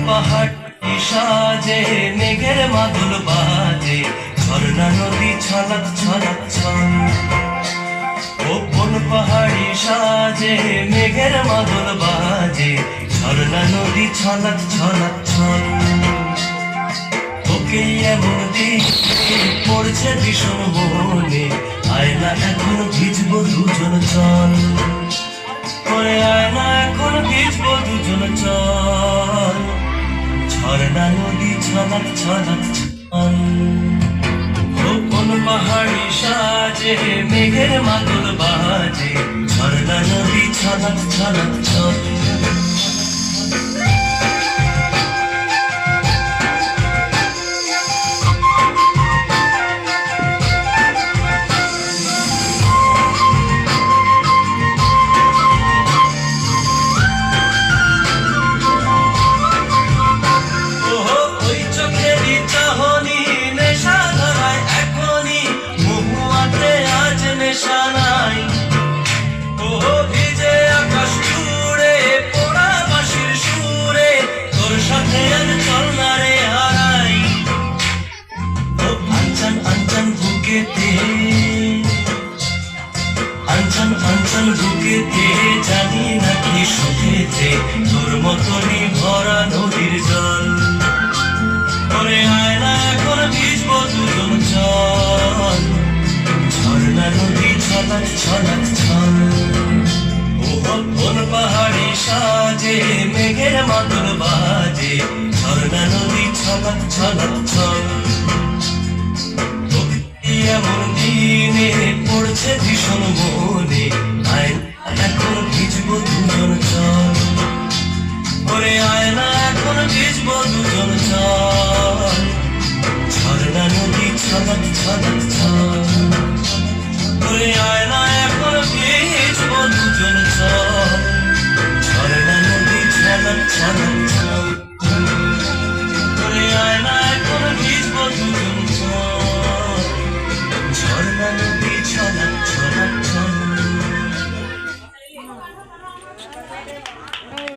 পাহাড় সাজে মেঘের মাদল বাজে ঝর্ণা নদী ছলক ছলক ছল। ও কোন পাহাড়ি সাজে মেঘের মাদল বাজে ঝর্ণা নদী ছলক ছলক ছল। তোকে এমন দিকে পড়ছে ভীষণ মনে আয়না এখন ভিজবো দুজন চল। করে আয়না এখন ভিজবো দুজন চল। ঝর্ণা নদী ছলক ছলক ছল। ও কোন পাহাড়ি সাজে মেঘের মাদল বাজে ঝর্ণা নদী ছলক ছলক ছল। আঞ্চন আঞ্চন বুকেতে জানি নাকি সুখেতে তোর মতনই ভরা নদীর জল। ওরে আয়না এখন ভিজবো দুজন চল। ঝর্ণা নদী ছলক ছলক ছল। ও কোন পাহাড়ি সাজে মেঘের মাদল বাজে ঝর্ণা নদী ছলক ছলক ছল। এমন দিনে পড়ছে ভীষণ মনে আয়না এখন ভিজবো দুজন চল। ওরে আয়না এখন ভিজবো দুজন চল। ঝর্ণা নদী ছলক ছলক